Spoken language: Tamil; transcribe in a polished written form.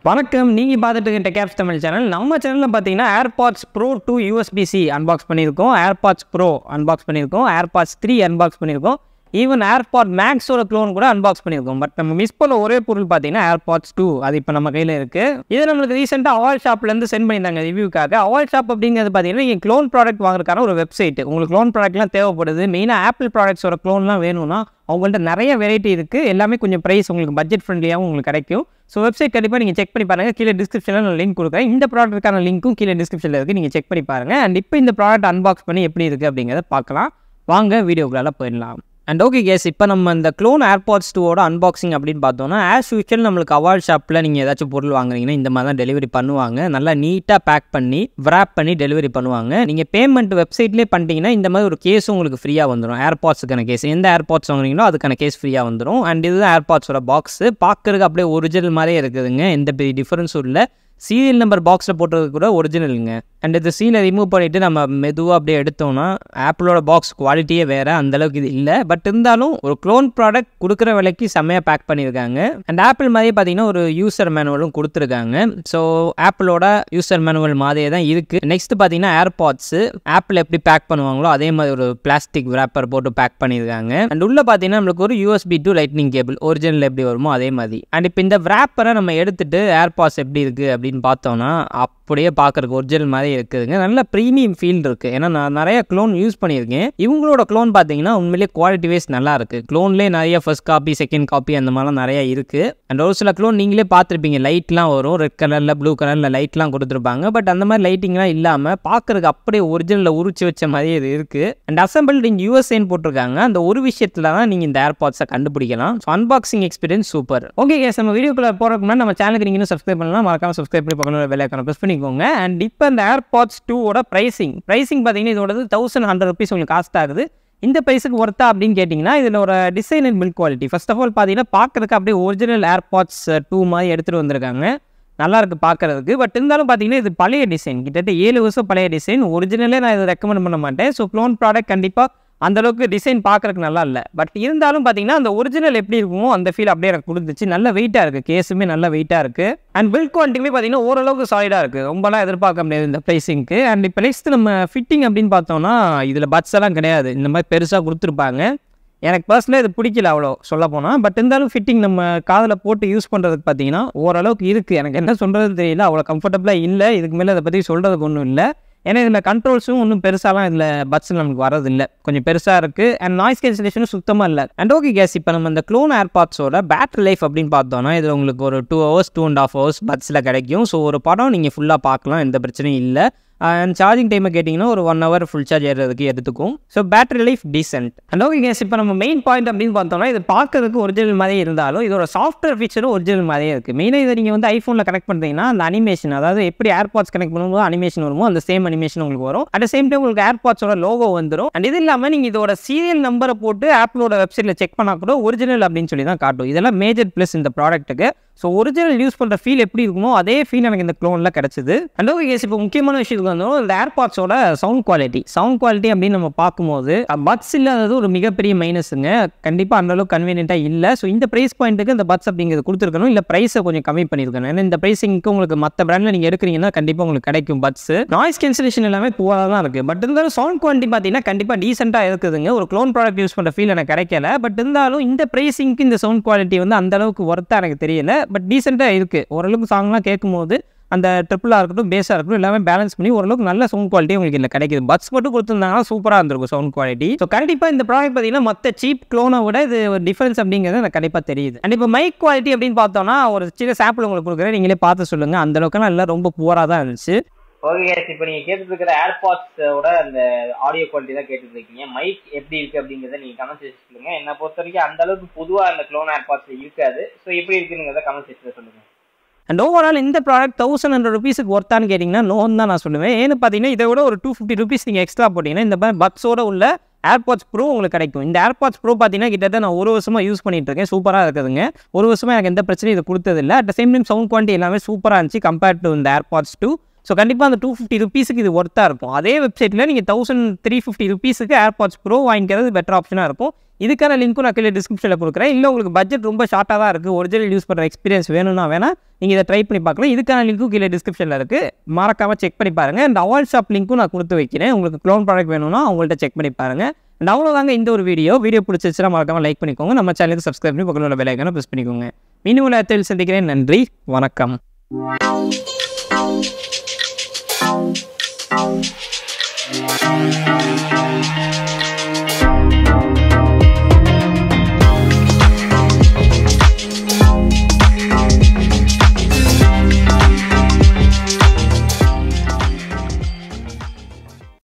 வணக்கம். நீங்கள் பார்த்துட்டு இருக்க டெக் தமிழ் சேனல். நம்ம சேனலில் பார்த்தீங்கன்னா ஏர்பாட்ஸ் ப்ரோ 2 USB-C அன்பாக்ஸ் பண்ணியிருக்கோம், ஏர்பாட்ஸ் ப்ரோ அன்பாக்ஸ் பண்ணியிருக்கோம், ஏர்பாட்ஸ் 3 அன்பாக்ஸ் பண்ணியிருக்கோம், ஈவன் ஏர்பாட் மேக்ஸோட க்ளோன் கூட அன்பாக்ஸ் பண்ணியிருக்கோம். பட் நம்ம மிஸ் பண்ண ஒரே பொருள் பார்த்தீங்கன்னா ஏர்பாட்ஸ் 2. அது இப்போ நம்ம கையில் இருக்குது. இது நம்மளுக்கு ரீசெண்டாக அவால் ஷாப்லேருந்து சென்ட் பண்ணியிருந்தாங்க ரிவ்யூக்காக. அவால் ஷாப் அப்படிங்கிறது பார்த்தீங்கன்னா நீங்கள் க்ளோன் ப்ராடக்ட் வாங்குறதுக்கான ஒரு வெப்சைட். உங்களுக்கு க்ளோன் ப்ராடக்ட்லாம் தேவைப்படுது, மெயினாக ஆப்பிள் ப்ராடக்ட்ஸோட க்ளோன்லாம் வேணும்னா அவங்கள்ட்ட நிறைய வெரைட்டி இருக்குது. எல்லாமே கொஞ்சம் ப்ரைஸ் உங்களுக்கு பட்ஜெட் ஃப்ரெண்ட்லியாகவும் உங்களுக்கு கிடைக்கும். ஸோ வெப்சைட் கண்டிப்பாக நீங்கள் செக் பண்ணி பாருங்கள். கீழே டிஸ்கிரிப்ஷனில் நான் லிங்க் கொடுக்குறேன். இந்த ப்ராடக்ட்டுக்கான லிங்க்கும் கீழே டிஸ்கிரிப்ஷனில் இருக்குது, நீங்கள் செக் பண்ணி பாருங்கள். அண்ட் இப்போ இந்த ப்ராடக்ட் அன்பாக்ஸ் பண்ணி எப்படி இருக்குது அப்படிங்கிறத பார்க்கலாம். வாங்க வீடியோக்குள்ளால போயிடலாம். அண்ட் ஓகே கேஸ், இப்போ நம்ம இந்த க்ளோன் ஏர்பாட்ஸ் 2ஓட அன்பாக்சிங் அப்படின்னு பார்த்தோன்னா, ஆஸ் யூஷுவல் நம்மளுக்கு அவால் ஷாப்பில் நீங்கள் ஏதாச்சும் பொருள் வாங்குறீங்கன்னா இந்த மாதிரி தான் டெலிவரி பண்ணுவாங்க. நல்லா நீட்டாக பேக் பண்ணி விராப் பண்ணி டெலிவரி பண்ணுவாங்க. நீங்கள் பேமெண்ட் வெப்சைட்லேயே பண்ணிட்டீங்கன்னா இந்த மாதிரி ஒரு கேஸும் உங்களுக்கு ஃப்ரீயாக வந்துடும். ஏர்பாட்ஸுக்கான கேஸ், எந்த ஏர்பாட்ஸ் வாங்குறீங்களோ அதுக்கான கேஸ் ஃப்ரீயாக வந்துடும். அண்ட் இதுதான் ஏர்பாட்ஸோட பாக்ஸு. பார்க்குறதுக்கு அப்படியே ஒரிஜினல் மாதிரியே இருக்குதுங்க, எந்த பெரிய டிஃபரன்ஸும் இல்லை. சீரியல் நம்பர் பாக்ஸில் போட்டது கூட ஒரிஜினலுங்க. அண்ட் இந்த சீலை ரிமூவ் பண்ணிவிட்டு நம்ம மெதுவாக அப்படியே எடுத்தோம்னா ஆப்பிளோட பாக்ஸ் குவாலிட்டியே வேறு, அந்தளவுக்கு இது இல்லை. பட் இருந்தாலும் ஒரு க்ளோன் ப்ராடக்ட் கொடுக்குற விலைக்கு செம்மையாக பேக் பண்ணியிருக்காங்க. அண்ட் ஆப்பிள் மாதிரியே பார்த்தீங்கன்னா ஒரு யூசர் மேனுவலும் கொடுத்துருக்காங்க. ஸோ ஆப்பிளோட யூசர் மேனுவல் மாதிரியே தான் இருக்குது. நெக்ஸ்ட் பார்த்தீங்கன்னா ஏர்பாட்ஸு ஆப்பிள் எப்படி பேக் பண்ணுவாங்களோ அதே மாதிரி ஒரு பிளாஸ்டிக் ரேப்பர் போட்டு பேக் பண்ணியிருக்காங்க. அண்ட் உள்ளே பார்த்தீங்கன்னா நம்மளுக்கு ஒரு USB to lightning cable original எப்படி வருமோ அதே மாதிரி. அண்ட் இப்போ இந்த ரேப்பரை நம்ம எடுத்துகிட்டு ஏர்பாட்ஸ் எப்படி இருக்குது அப்படின்னு பார்த்தோன்னா அப்படியே பார்க்குறதுக்கு ஒரிஜினல் மாதிரி இருக்குதுங்க. நல்ல ப்ரீமியம் ஃபீல் இருக்குது. ஏன்னா நான் நிறைய க்ளோன் யூஸ் பண்ணியிருக்கேன். இவங்களோட க்ளோன் பார்த்தீங்கன்னா உண்மையிலேயே குவாலிட்டி வைஸ் நல்லா இருக்குது. க்ளோன்லேயே நிறைய ஃபர்ஸ்ட் காப்பி செகண்ட் காப்பி அந்த மாதிரிலாம் நிறைய இருக்குது. அண்ட் ஒரு சில க்ளோன் நீங்களே பார்த்துருப்பீங்க, லைட்லாம் வரும், ரெட் கலரில் ப்ளூ கலரில் லைட்லாம் கொடுத்துருப்பாங்க. பட் அந்த மாதிரி லைட்டிங்லாம் இல்லாமல் பார்க்குறதுக்கு அப்படியே ஒரிஜினலில் உரிச்சு வச்ச மாதிரி இது இருக்குது. அண்ட் அசம்பிள்டு இன் USA போட்டிருக்காங்க. அந்த ஒரு விஷயத்தில் தான் நீங்கள் இந்த ஏர்பாட்ஸை கண்டுபிடிக்கலாம். So unboxing experience super. Okay guys, நம்ம வீடியோக்குள்ளே போகிறதுக்கு முன்னாடி நம்ம சேனலுக்கு நீங்கள் இன்னும் சப்ஸ்கிரைப் பண்ணலாம், மறக்காம சப்ஸ்கிரைப் பண்ணி பக்கத்தில் பெல் ஐகானை ப்ரெஸ் பண்ணிக்கோங்க. அண்ட் இப்போ இந்த ஏர்பாட்ஸ் 2ஓட ப்ரைசிங் பார்த்தீங்கன்னா இதோட 1100 rupees உங்களுக்கு காஸ்ட் ஆகுது. இந்த ப்ரைஸுக்கு ஒர்த்தா அப்படின்னு கேட்டிங்கன்னா இதில் ஒரு design and build quality first of all பார்த்தீங்கன்னா பார்க்குறதுக்கு அப்படியே ஒரிஜினல் ஏர்பாட்ஸ் 2 மாதிரி எடுத்துகிட்டு வந்திருக்காங்க. நல்லா இருக்குது பார்க்குறதுக்கு. பட் இருந்தாலும் பார்த்தீங்கன்னா இது பழைய டிசைன், கிட்டத்தட்ட 7 வருஷம் பழைய டிசைன். ஒரிஜினலே நான் இதை ரெக்கமெண்ட் பண்ண மாட்டேன். ஸோ க்ளோன் ப்ராடக்ட் கண்டிப்பாக அந்தளவுக்கு டிசைன் பார்க்குறதுக்கு நல்லா இல்லை. பட் இருந்தாலும் பார்த்தீங்கன்னா அந்த ஒரிஜினல் எப்படி இருக்குமோ அந்த ஃபீல் அப்படியே எனக்கு கொடுத்துச்சு. நல்ல வெயிட்டாக இருக்குது, கேஸுமே நல்ல வெயிட்டாக இருக்குது. அண்ட் பில்ட் குவாலிட்டியுமே பார்த்தீங்கன்னா ஓரளவுக்கு சாலிடாக இருக்குது. ரொம்பலாம் எதிர்பார்க்க முடியாது இந்த ப்ரைஸிங்க்கு. அண்ட் இப்போ நெக்ஸ்ட் நம்ம ஃபிட்டிங் அப்படின்னு பார்த்தோம்னா இதில் பட்ஸ் எல்லாம் கிடையாது, இந்த மாதிரி பெருசாக கொடுத்துருப்பாங்க. எனக்கு பர்சனலாக இது பிடிக்கல அவ்வளோ சொல்ல போனால். பட் இருந்தாலும் ஃபிட்டிங் நம்ம காதில் போட்டு யூஸ் பண்ணுறதுக்கு பார்த்தீங்கன்னா ஓரளவுக்கு இருக்குது. எனக்கு என்ன சொல்கிறது தெரியல, அவ்வளோ கம்ஃபர்டபுளாக இல்லை. இதுக்கு மேலே அதை பற்றி சொல்கிறதுக்கு ஒன்றும் இல்லை. ஏன்னா இதில் கண்ட்ரோல்ஸும் ஒன்றும் பெருசாலாம் இதில் பட்ஸ் நமக்கு வரதில்லை, கொஞ்சம் பெருசாக இருக்குது. அண்ட் நாய்ஸ் கேன்சலேஷனும் சுத்தமாக இல்லை. அண்ட் ஓகே கேஸ், இப்போ நம்ம இந்த க்ளோன் ஏர்பாட்ஸோட பேட்டரி லைஃப் அப்படின்னு பார்த்தோன்னா இதில் உங்களுக்கு ஒரு 2 hours 2.5 hours பட்ஸில் கிடைக்கும். ஸோ ஒரு படம் நீங்கள் ஃபுல்லாக பார்க்கலாம், எந்த பிரச்சனையும் இல்லை. அண்ட் சார்ஜிங் டைமை கேட்டிங்கன்னா ஒரு 1 hour ஃபுல் சார்ஜ் ஏறதுக்கு எடுத்துக்கும். So battery life decent. And okay guys, இப்போ நம்ம மெயின் பாயிண்ட் அப்படின்னு பார்த்தோம்னா இது பார்க்கறதுக்கு ஒரிஜினல் மாதிரியே இருந்தாலும் இதோட சாஃப்ட்வேர் ஃபீச்சரும் ஒரிஜினல் மாதிரியே இருக்குது. மெயினாக இதை நீங்கள் வந்து ஐஃபோனில் கனெக்ட் பண்ணுறீங்கன்னா அந்த அனிமேஷன், அதாவது எப்படி ஏர்பாட்ஸ் கனெக்ட் பண்ணும்போது அனிமேஷன் வருமோ அந்த சேம் அனிமேஷன் உங்களுக்கு வரும். அட் சேம் டைம் உங்களுக்கு ஏர்பாட்ஸோட லோகோ வந்துடும். அண்ட் இது இல்லாமல் நீங்கள் இதோட சீரியல் நம்பரை போட்டு ஆப்பிளோட வெப்சைட்டில் செக் பண்ணால் கூட ஒரிஜினல் அப்படின்னு சொல்லி தான் காட்டும். இதெல்லாம் மேஜர் ப்ளஸ் இந்த ப்ராடக்ட்டுக்கு. ஸோ ஒரிஜினல் யூஸ் பண்ணுற ஃபீல் எப்படி இருக்குமோ அதே ஃபீல் எனக்கு இந்த க்ளோனில் கிடச்சிது. அண்ட் ஓகே கேஸ், இப்போ முக்கியமான விஷயத்துக்கு வந்தோம் இந்த ஏர்பாட்ஸோட சவுண்ட் குவாலிட்டி அப்படின்னு நம்ம பார்க்கும்போது பட்ஸ் இல்லாதது ஒரு மிகப்பெரிய மைனஸுங்க. கண்டிப்பாக அந்தளவுக்கு கன்வீனியன்ட்டாக இல்லை. ஸோ இந்த ப்ரைஸ் பாயிண்ட்டுக்கு இந்த பட்ஸ் அப்படிங்கிறது கொடுத்துருக்கணும், இல்லை ப்ரைஸை கொஞ்சம் கம்மி பண்ணியிருக்கணும். ஏன்னா இந்த ப்ரைஸிங்க்கு உங்களுக்கு மற்ற பிராண்டில் நீங்கள் எடுக்கிறீங்கன்னா கண்டிப்பாக உங்களுக்கு கிடைக்கும் பட்ஸ். நாய்ஸ் கேன்சலேஷன் எல்லாமே புவராக தான் இருக்குது. பட் இருந்தாலும் சவுண்ட் குவாலிட்டி பார்த்தீங்கன்னா கண்டிப்பாக டீசெண்டாக இருக்குதுங்க. ஒரு க்ளோன் ப்ராடக்ட் யூஸ் பண்ணுற ஃபீல் எனக்கு கிடைக்கல. பட் இருந்தாலும் இந்த ப்ரைஸிங்க்கு இந்த சவுண்ட் குவாலிட்டி வந்து அந்தளவுக்கு ஒர்த்தாக எனக்கு தெரியல. பட் டீசெண்டாக இருக்குது. ஓரளவுக்கு சாங்லாம் கேட்கும்போது அந்த ட்ரிப்பிளாக இருக்கட்டும் பேஸாக இருக்கட்டும் எல்லாமே பேலன்ஸ் பண்ணி ஓரளவுக்கு நல்ல சவுண்ட் குவாலிட்டி உங்களுக்கு இல்லை கிடைக்குது. பட்ஸ் மட்டும் கொடுத்துருந்தாங்கன்னா சூப்பராக இருந்திருக்கும் சவுண்ட் குவாலிட்டி. ஸோ கண்டிப்பாக இந்த ப்ராடக்ட் பார்த்தீங்கன்னா மற்ற சீப் க்ளோனை விட இது ஒரு டிஃபரன்ஸ் அப்படிங்கிறது எனக்கு கண்டிப்பாக தெரியுது. அண்ட் இப்போ மைக் குவாலிட்டி அப்படின்னு பார்த்தோன்னா ஒரு சின்ன சாம்பிள் உங்களுக்கு கொடுக்குறேன், நீங்களே பார்த்து சொல்லுங்கள். அந்த அளவுக்குலாம் இல்லை, ரொம்ப புவராக தான் இருந்துச்சு. ஓகே கேஸ், இப்போ நீங்கள் கேட்டுருக்கிற ஏர்பாட்ஸோட அந்த ஆடியோ குவாலிட்டி தான் கேட்டுருக்கீங்க. மைக் எப்படி இருக்குது அப்படிங்கிறத நீங்கள் கமெண்ட் செக்ஷன் சொல்லுங்கள். என்னை பொறுத்த வரைக்கும் அந்த அளவுக்கு பொதுவாக அந்த க்ளோன் ஏர்பாட்ஸ் இருக்காது. ஸோ எப்படி இருக்குங்கிறத கமெண்ட் செக்ஷனில் சொல்லுங்கள். அண்ட் ஓவரால் இந்த ப்ராடக்ட் 1100 rupees ஒர்த்தான்னு கேட்டிங்கன்னா நோன்னு தான் நான் சொல்லுவேன். ஏன்னு பார்த்தீங்கன்னா இதை விட ஒரு 250 rupees நீங்கள் எக்ஸ்ட்ரா போட்டிங்கன்னா இந்த மாதிரி பட்ஸோட உள்ள ஏர்பாட்ஸ் ப்ரோ உங்களுக்கு கிடைக்கும். இந்த ஏர்பாட்ஸ் ப்ரோ பார்த்தீங்கன்னா கிட்டத்தட்ட நான் 1 வருஷமாக யூஸ் பண்ணிட்டு இருக்கேன். சூப்பராக இருக்குதுங்க. 1 வருஷமாக எனக்கு எந்த பிரச்சனையும் இது கொடுத்ததில்லை. At same time sound quality எல்லாமே சூப்பராக இருந்துச்சு கம்பேர்ட் டு இந்த ஏர்பாட்ஸ் 2. ஸோ கண்டிப்பாக அந்த 250 rupeesக்கு இது ஒர்த்தாக இருக்கும். அதே வெப்சைட்டில் நீங்கள் 1350 rupeesக்கு ஏர்பாட்ஸ் ப்ரோ வாங்கிக்கிறது பெட்டர் ஆப்ஷனாக இருக்கும். இதுக்கான லிங்க்கும் நான் கீழே டிஸ்கிரிப்ஷனில் கொடுக்குறேன். இல்லை உங்களுக்கு பட்ஜெட் ரொம்ப ஷார்ட்டாக தான் இருக்குது, ஒரிஜினல் யூஸ் பண்ணுற எக்ஸ்பீரியன்ஸ் வேணும்னா வேணால் நீங்கள் இதை ட்ரை பண்ணி பார்க்கலாம். இதுக்கான லிங்க்கும் கீழே டிஸ்கிரிப்ஷனில் இருக்குது, மறக்காமல் செக் பண்ணி பாருங்கள். இந்த அவால் ஷாப் லிங்க்கும் நான் கொடுத்து வைக்கிறேன். உங்களுக்கு க்ளோன் ப்ராடக்ட் வேணும்னா அவங்கள்ட்ட செக் பண்ணி பாருங்கள். அண்ட் அவ்வளோதாங்க இந்த ஒரு வீடியோ பிடிச்சிருச்சுன்னா மறக்காமல் லைக் பண்ணிக்கோங்க. நம்ம சேனலுக்கு சப்ஸ்கிரைப் பண்ணி பக்கத்தில் உள்ள பெல் ஐக்கானை ப்ரெஸ் பண்ணிக்கோங்க. மீண்டும் உள்ள இடத்தில் சந்திக்கிறேன். நன்றி, வணக்கம். Wow.